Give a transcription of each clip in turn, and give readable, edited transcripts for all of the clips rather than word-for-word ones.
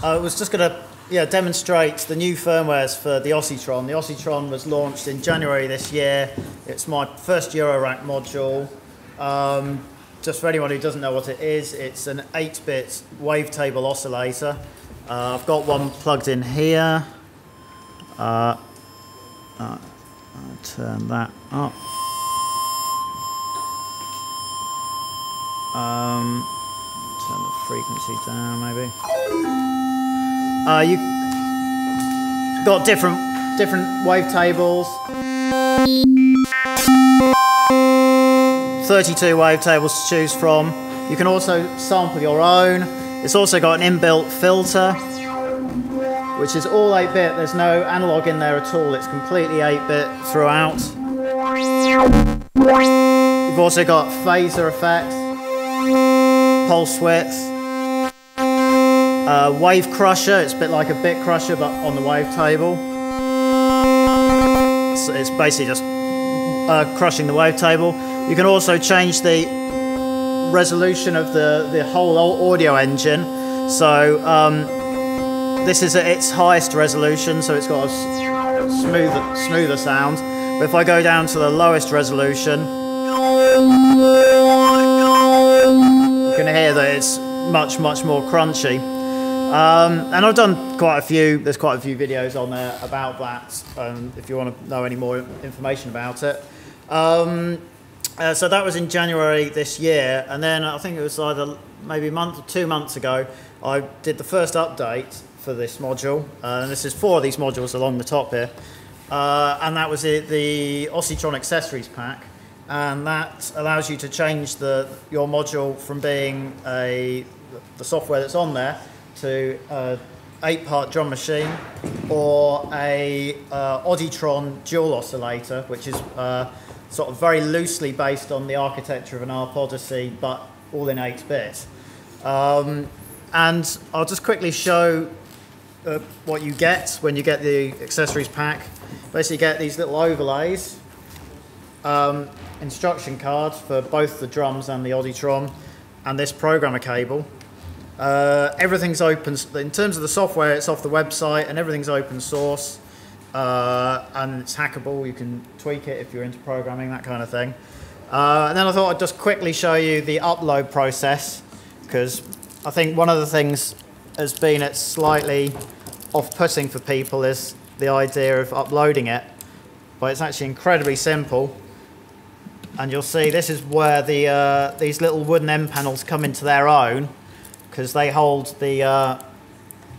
I was just going to demonstrate the new firmwares for the Ossitron. The Ossitron was launched in January this year. It's my first Eurorack module. Just for anyone who doesn't know what it is, it's an 8-bit wavetable oscillator. I've got one plugged in here. I'll turn that up. Turn the frequency down, maybe. You've got different wavetables. 32 wavetables to choose from. You can also sample your own. It's also got an inbuilt filter, which is all 8-bit. There's no analog in there at all. It's completely 8-bit throughout. You've also got phaser effects, pulse width, wave crusher. It's a bit like a bit crusher, but on the wavetable. So it's basically just crushing the wavetable. You can also change the resolution of the whole audio engine. So this is at its highest resolution, so it's got a smoother sound. But if I go down to the lowest resolution, you can hear that it's much more crunchy. And I've done quite a few. There's quite a few videos on there about that. If you want to know any more information about it. So that was in January this year, and then I think it was either maybe a month or 2 months ago, I did the first update for this module, and this is 4 of these modules along the top here, and that was the Ossitron accessories pack, and that allows you to change your module from being the software that's on there to 8-part drum machine or a Ossitron dual oscillator, which is sort of very loosely based on the architecture of an ARP Odyssey, but all in 8-bit. And I'll just quickly show what you get when you get the accessories pack. Basically, you get these little overlays, instruction cards for both the drums and the Ossitron, and this programmer cable. Everything's open. In terms of the software, it's off the website, and everything's open source. And it's hackable. You can tweak it if you're into programming, that kind of thing. And then I thought I'd just quickly show you the upload process, because I think one of the things has been it's slightly off-putting for people is the idea of uploading it, but it's actually incredibly simple. And you'll see this is where these little wooden end panels come into their own, because they hold the oh,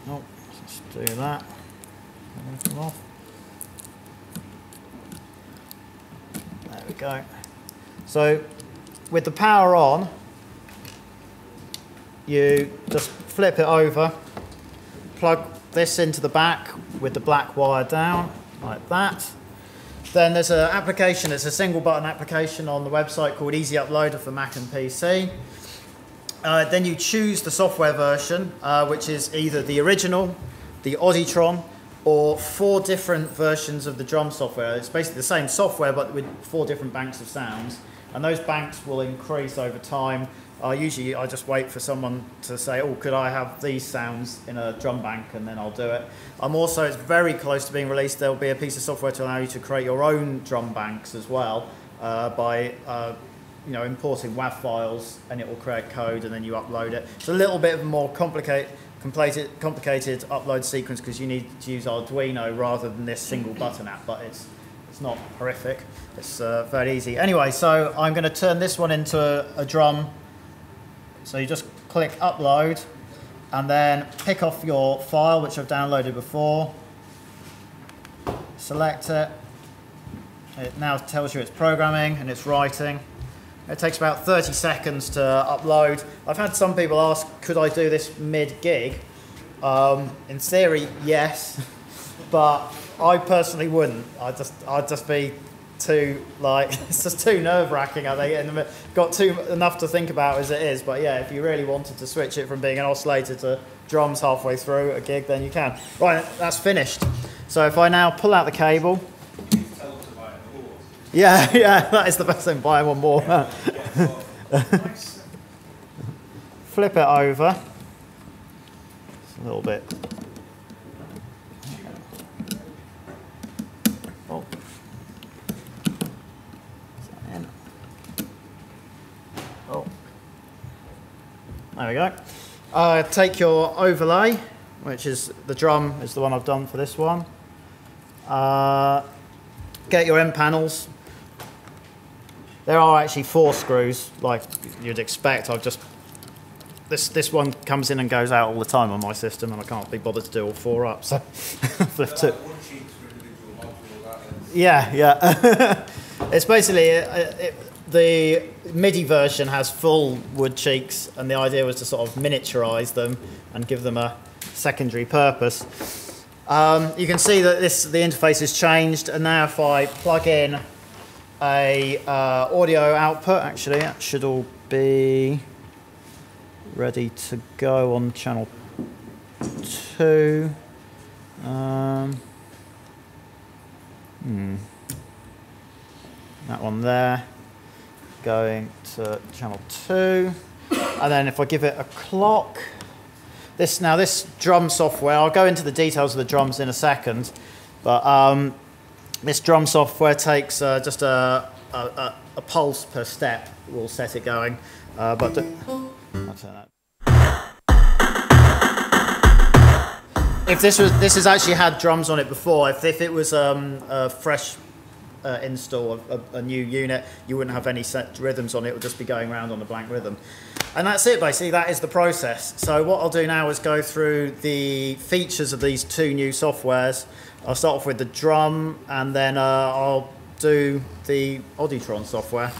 let's do that. Come off. There we go. So with the power on, you just flip it over, plug this into the back with the black wire down, like that. Then there's an application, it's a single button application on the website called Easy Uploader for Mac and PC. Then you choose the software version, which is either the original, the Ossitron, or 4 different versions of the drum software. It's basically the same software, but with 4 different banks of sounds. And those banks will increase over time. Usually I just wait for someone to say, oh, could I have these sounds in a drum bank, and then I'll do it. It's very close to being released. There'll be a piece of software to allow you to create your own drum banks as well by importing WAV files, and it will create code, and then you upload it. It's a little bit of a more complicated upload sequence because you need to use Arduino rather than this single button app, but it's not horrific. It's very easy. Anyway, so I'm going to turn this one into a drum. So you just click upload and then pick off your file, which I've downloaded before. Select it. It now tells you it's programming and it's writing. It takes about 30 seconds to upload. I've had some people ask, could I do this mid-gig? In theory, yes, but I personally wouldn't. I'd just be too, it's just too nerve-wracking, I think, and got enough to think about as it is. But yeah, if you really wanted to switch it from being an oscillator to drums halfway through a gig, then you can. Right, that's finished. So if I now pull out the cable. Yeah, that is the best thing, buy one more. Flip it over. a little bit. Oh. Oh. There we go. Take your overlay, which is the drum, is the one I've done for this one. Get your end panels. There are actually 4 screws, like you'd expect. I've just this one comes in and goes out all the time on my system, and I can't be bothered to do all 4 up. So yeah. It's basically the MIDI version has full wood cheeks, and the idea was to sort of miniaturize them and give them a secondary purpose. You can see that the interface has changed, and now if I plug in a audio output, actually that should all be ready to go on channel 2. That one there, going to channel 2, and then if I give it a clock, this drum software, I'll go into the details of the drums in a second, but this drum software takes just a pulse per step will set it going, but I'll turn that. If this has actually had drums on it before, if it was a fresh install of a new unit, you wouldn't have any set rhythms on it. It would just be going around on a blank rhythm. And that's it, basically. That is the process. So what I'll do now is go through the features of these 2 new softwares. I'll start off with the drum, and then I'll do the Auditron software.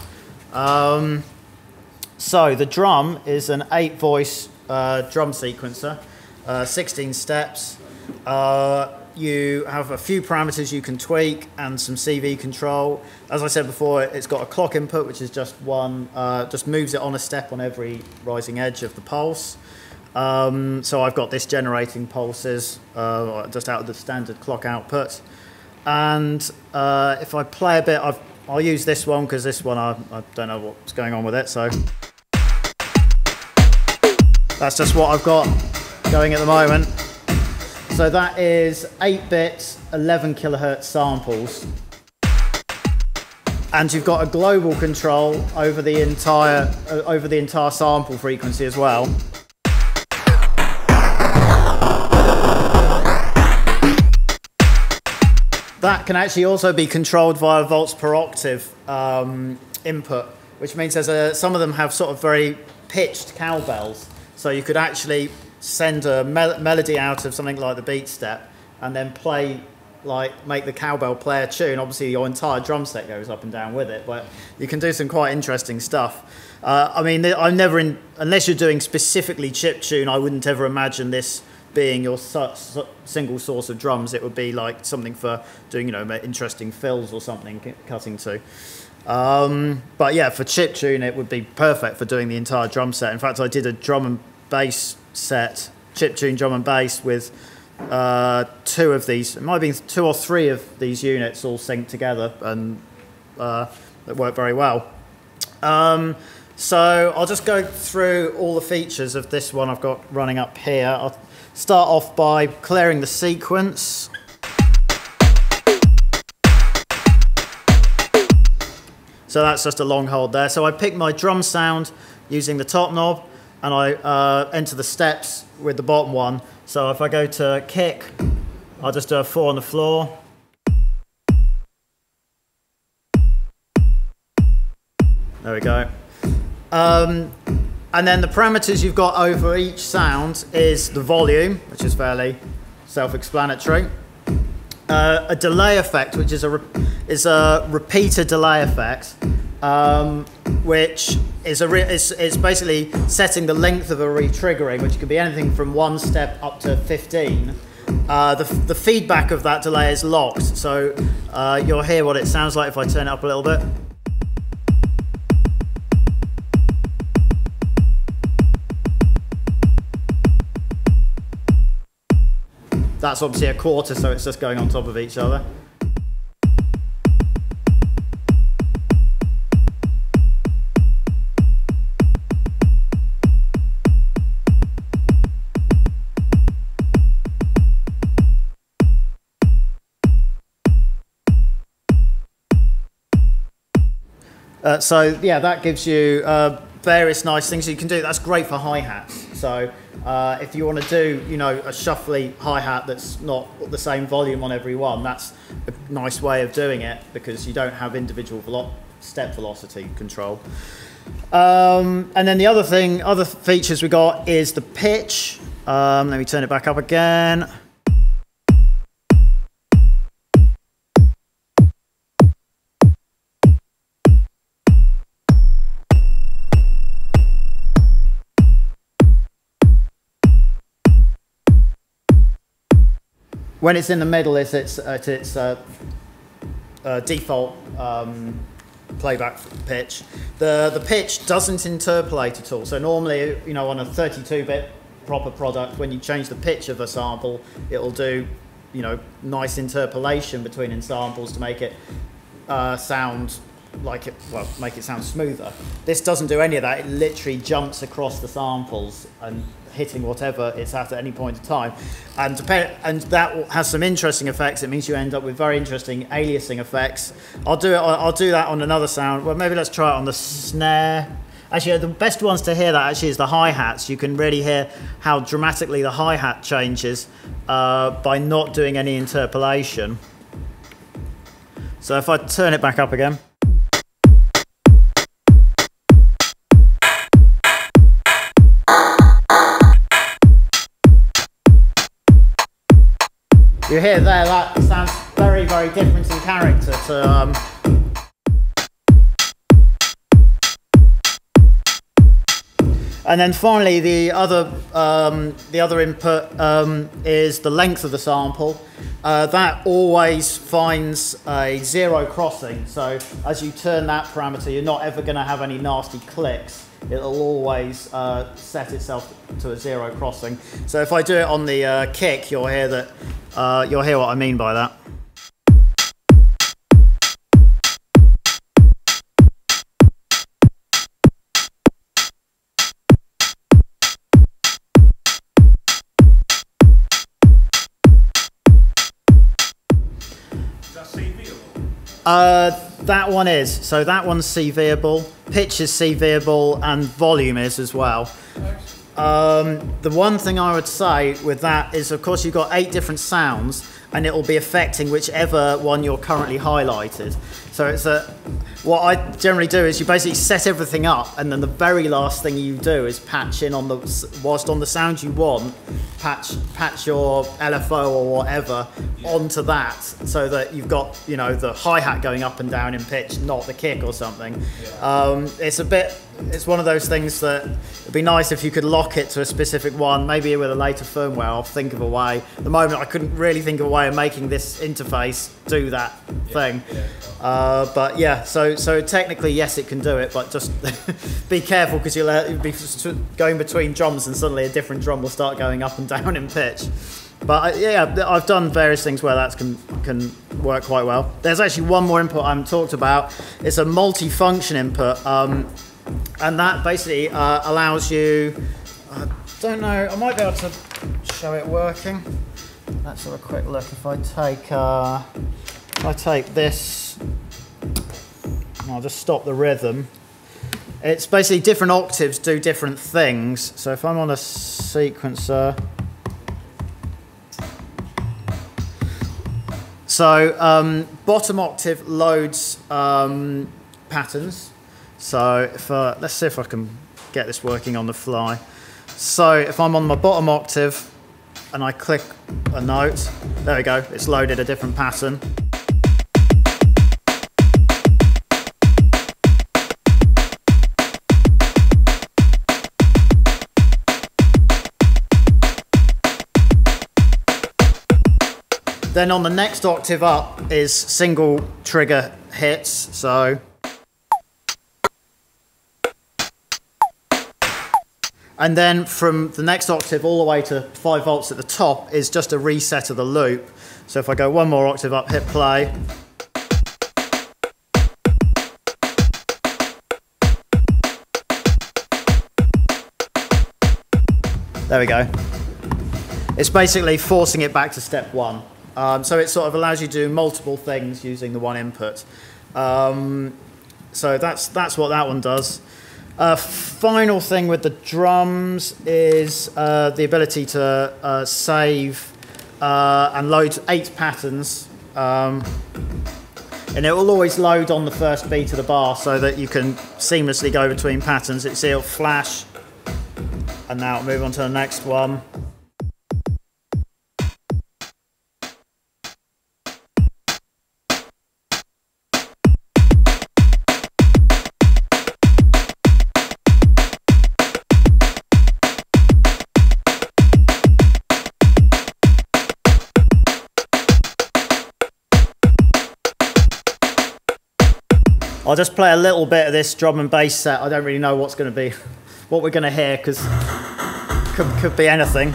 So the drum is an 8-voice drum sequencer, 16 steps. You have a few parameters you can tweak and some CV control. As I said before, it's got a clock input, which is just one, just moves it on a step on every rising edge of the pulse. So I've got this generating pulses just out of the standard clock output. And if I play a bit, I'll use this one, because this one I don't know what's going on with it. So that's just what I've got going at the moment. So that is 8-bit, 11 kilohertz samples. And you've got a global control over the entire sample frequency as well. That can actually also be controlled via volts per octave input, which means some of them have sort of very pitched cowbells. So you could actually send a melody out of something like the beat step and then make the cowbell play a tune. Obviously your entire drum set goes up and down with it, but you can do some quite interesting stuff. I mean, unless you're doing specifically chiptune, I wouldn't ever imagine this being your single source of drums. It would be like something for doing, interesting fills or something, cutting to. But yeah, for chiptune, it would be perfect for doing the entire drum set. In fact, I did a drum and bass set, chiptune drum and bass, with 2 of these. It might have been 2 or 3 of these units all synced together, and it worked very well. So I'll just go through all the features of this one I've got running up here. I'll start off by clearing the sequence. So that's just a long hold there. So I pick my drum sound using the top knob, and I enter the steps with the bottom one. So if I go to kick, I'll just do a 4 on the floor. There we go. And then the parameters you've got over each sound is the volume, which is fairly self-explanatory. A delay effect, which is a repeater delay effect, which is basically setting the length of a re-triggering, which could be anything from 1 step up to 15. The feedback of that delay is locked, so you'll hear what it sounds like if I turn it up a little bit. That's obviously a quarter, so it's just going on top of each other. So yeah, that gives you various nice things you can do. That's great for hi-hats. So if you want to do, you know, a shuffly hi-hat that's not the same volume on every one, that's a nice way of doing it because you don't have individual step velocity control. And then the other features we got is the pitch. Let me turn it back up again. When it's in the middle, it's default playback pitch. The pitch doesn't interpolate at all. So normally, you know, on a 32-bit proper product, when you change the pitch of a sample, it'll do, you know, nice interpolation between ensembles to make it sound like it, well, make it sound smoother. This doesn't do any of that. It literally jumps across the samples and hitting whatever it's at any point in time, and that has some interesting effects. It means you end up with very interesting aliasing effects. I'll do that on another sound. Well, maybe let's try it on the snare. Actually, the best ones to hear that actually is the hi-hats. You can really hear how dramatically the hi-hat changes by not doing any interpolation. So if I turn it back up again. You hear there, that sounds very, very different in character to and then finally, the other input is the length of the sample. That always finds a zero crossing. So as you turn that parameter, you're not ever going to have any nasty clicks. It'll always set itself to a zero crossing. So if I do it on the kick, you'll hear that. You'll hear what I mean by that. That one is. So that one's CV-able, pitch is CV-able, and volume is as well. The one thing I would say with that is, of course, you've got 8 different sounds, and it will be affecting whichever one you're currently highlighted. So it's what I generally do is you basically set everything up, and then the very last thing you do is patch in on whilst on the sound you want, patch your LFO or whatever onto that, so that you've got, you know, the hi-hat going up and down in pitch, not the kick or something. It's one of those things that it'd be nice if you could lock it to a specific one, maybe with a later firmware. I'll think of a way. At the moment, I couldn't really think of a way of making this interface do that thing. But yeah, so technically, yes, it can do it, but just be careful because you'll be going between drums and suddenly a different drum will start going up and down in pitch. But yeah, I've done various things where that can work quite well. There's actually one more input I haven't talked about. It's a multi-function input. And that basically allows you, I don't know, I might be able to show it working. Let's have a quick look. If I take this, I'll just stop the rhythm. It's basically different octaves do different things. So if I'm on a sequencer, so bottom octave loads patterns. So if let's see if I can get this working on the fly. So if I'm on my bottom octave and I click a note, there we go, it's loaded a different pattern. Then on the next octave up is single trigger hits, so. And then from the next octave all the way to 5 volts at the top is just a reset of the loop. So if I go one more octave up, hit play. There we go. It's basically forcing it back to step 1. So it sort of allows you to do multiple things using the one input. So that's what that one does. Final thing with the drums is the ability to save and load 8 patterns. And it will always load on the first beat of the bar so that you can seamlessly go between patterns. It'll flash, and now it'll move on to the next one. I'll just play a little bit of this drum and bass set. I don't really know what's going to be, what we're going to hear, because could be anything.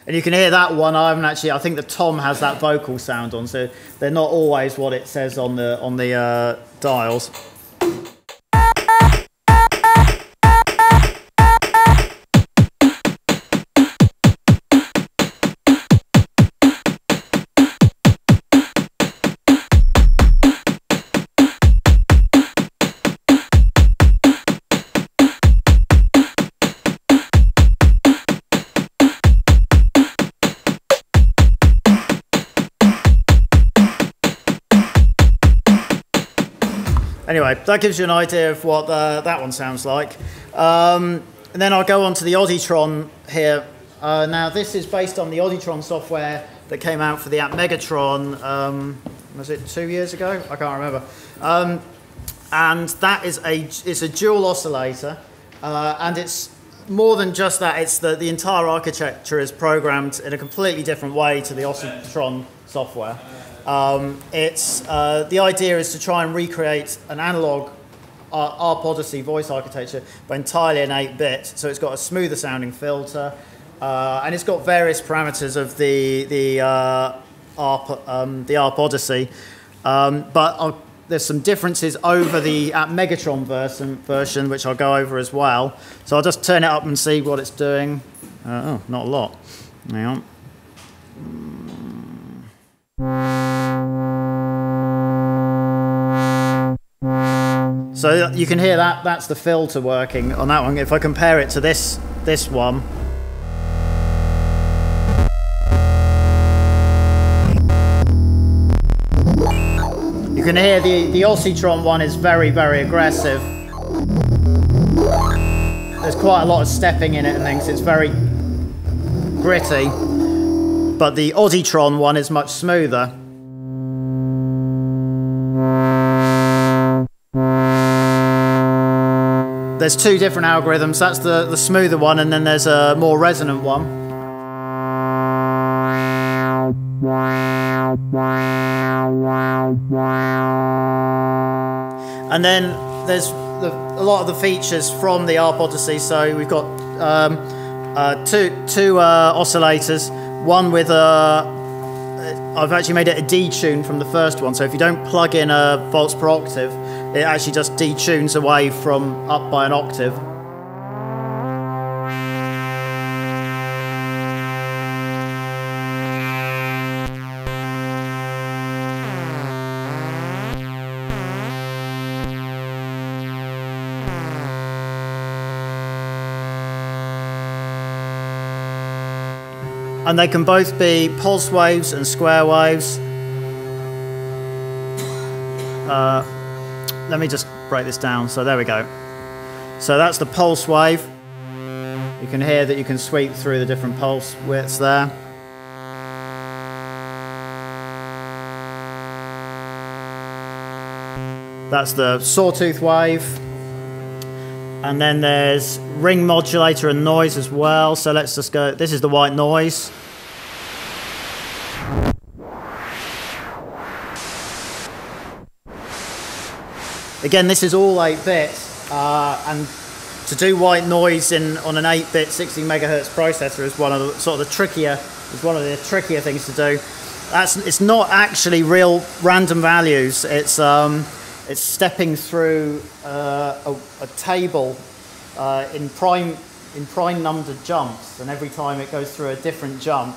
And you can hear that one. I think the tom has that vocal sound on, so they're not always what it says on the dials. Anyway, that gives you an idea of what that one sounds like. And then I'll go on to the Auditron here. Now, this is based on the Auditron software that came out for the app Megatron, was it 2 years ago? I can't remember. And that is it's a dual oscillator, and it's more than just that. It's the entire architecture is programmed in a completely different way to the Auditron software. The idea is to try and recreate an analog ARP Odyssey voice architecture, but entirely in 8-bit. So it's got a smoother sounding filter, and it's got various parameters of the ARP Odyssey. There's some differences over the app Megatron version, which I'll go over as well. So I'll just turn it up and see what it's doing. Oh, not a lot. Hang on. So you can hear that's the filter working on that one. If I compare it to this one, you can hear the Ossitron one is very, very aggressive. There's quite a lot of stepping in it and things. It's very gritty. But the Auditron one is much smoother. There's 2 different algorithms. That's the smoother one, and then there's a more resonant one. And then there's a lot of the features from the ARP Odyssey. So we've got two oscillators. One with I've actually made it a detune from the first one. So if you don't plug in a volts per octave, it actually just detunes away from up by an octave. And they can both be pulse waves and square waves. Let me just break this down. So there we go. So that's the pulse wave. You can hear that you can sweep through the different pulse widths there. That's the sawtooth wave. And then there's ring modulator and noise as well. So let's just go, this is the white noise. Again, this is all 8-bit, and to do white noise on an 8-bit 16 megahertz processor is one of the trickier things to do. It's not actually real random values. It's it's stepping through a table in prime numbered jumps, and every time it goes through a different jump,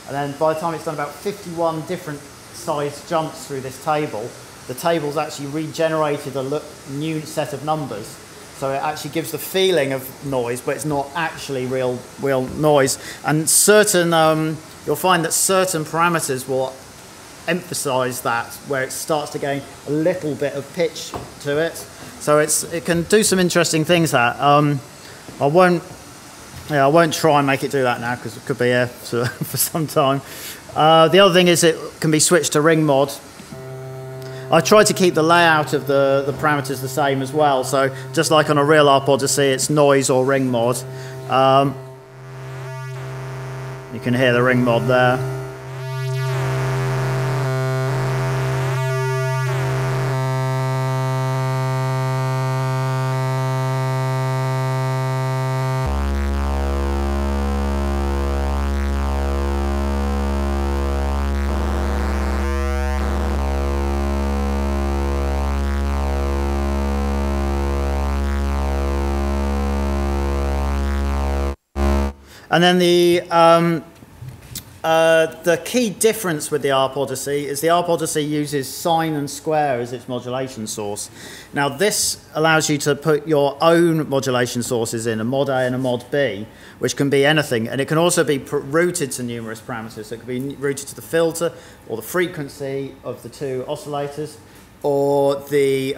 and then by the time it's done about 51 different sized jumps through this table, the table's actually regenerated a new set of numbers. So it actually gives the feeling of noise, but it's not actually real noise. And certain, you'll find that certain parameters will emphasize that, where it starts to gain a little bit of pitch to it. So it can do some interesting things. That I won't try and make it do that now because it could be here for some time. The other thing is it can be switched to ring mod. I tried to keep the layout of the parameters the same as well. So just like on a real ARP Odyssey, it's noise or ring mod. You can hear the ring mod there. And then the key difference with the ARP Odyssey is the ARP Odyssey uses sine and square as its modulation source. Now this allows you to put your own modulation sources in, a mod A and a mod B, which can be anything, and it can also be routed to numerous parameters. So it can be routed to the filter or the frequency of the two oscillators, or the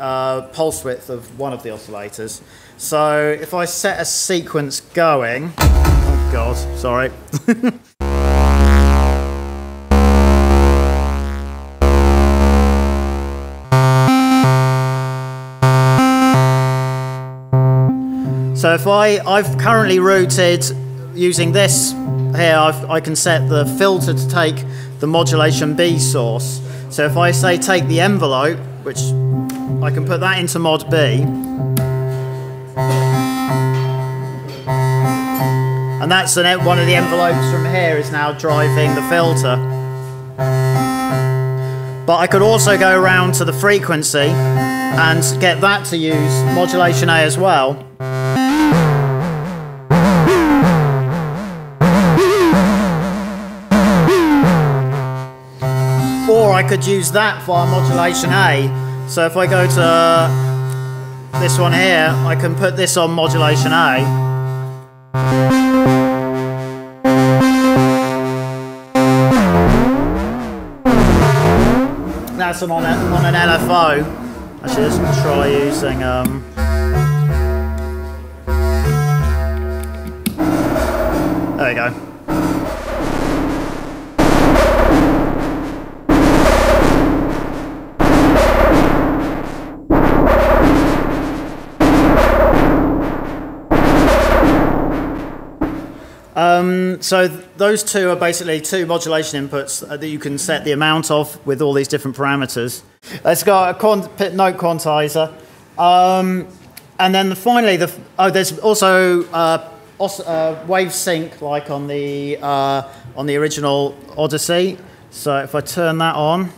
pulse width of one of the oscillators. So if I set a sequence going, oh God, sorry. So if I've currently routed using this here, I can set the filter to take the modulation B source. So if I say take the envelope, which I can put that into mod B, and that's one of the envelopes from here is now driving the filter. But I could also go around to the frequency and get that to use modulation A as well. Or I could use that via modulation A. So if I go to this one here, I can put this on modulation A. That's on an LFO. I should just try using there you go. So those two are basically two modulation inputs that you can set the amount of with all these different parameters. Let's go a note quantizer, and then finally there's also wave sync like on the original Odyssey. So if I turn that on.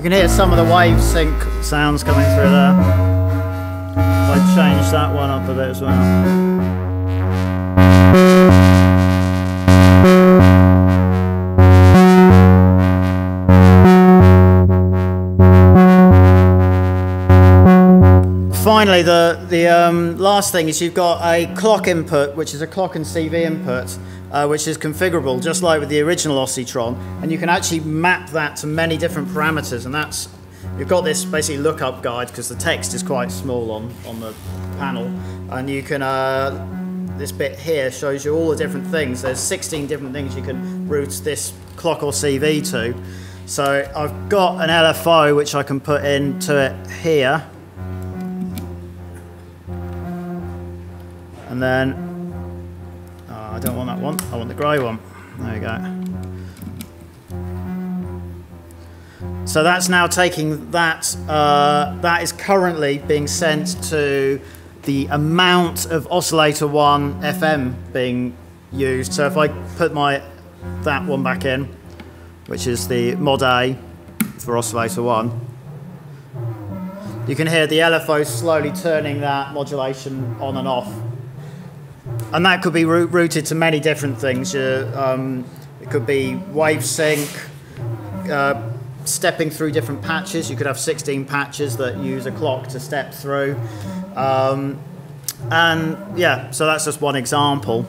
You can hear some of the wave sync sounds coming through there. If I change that one up a bit as well. Finally, the last thing is you've got a clock input, which is a clock and CV input, which is configurable, just like with the original Ossitron, and you can actually map that to many different parameters, and that's you've got this basically lookup guide because the text is quite small on the panel, and you can this bit here shows you all the different things. There's 16 different things you can route this clock or CV to. So I've got an LFO which I can put into it here, and then I don't want that one, I want the grey one. There we go. So that's now taking that, that is currently being sent to the amount of oscillator 1 FM being used. So if I put that one back in, which is the mod A for oscillator 1, you can hear the LFO slowly turning that modulation on and off. And that could be routed to many different things. It could be wave sync, stepping through different patches. You could have 16 patches that use a clock to step through. And yeah, so that's just one example.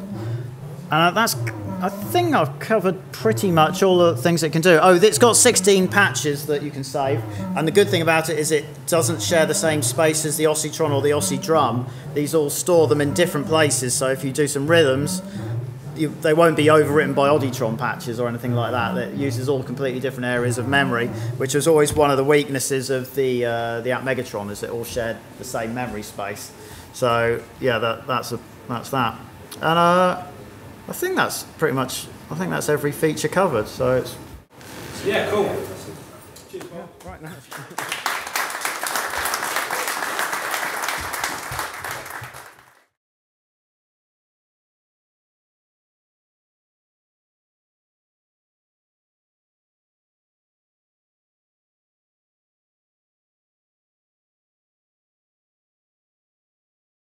And I think I've covered pretty much all the things it can do. Oh, it's got 16 patches that you can save. And the good thing about it is it doesn't share the same space as the Ossitron or the Ossi drum. These all store them in different places. So if you do some rhythms, they won't be overwritten by Odditron patches or anything like that. It uses all completely different areas of memory, which was always one of the weaknesses of the App Megatron, is it all shared the same memory space. So yeah, that's that. And I think that's pretty much. I think that's every feature covered. So it's. Yeah, cool. Cheers, Bob. Right now.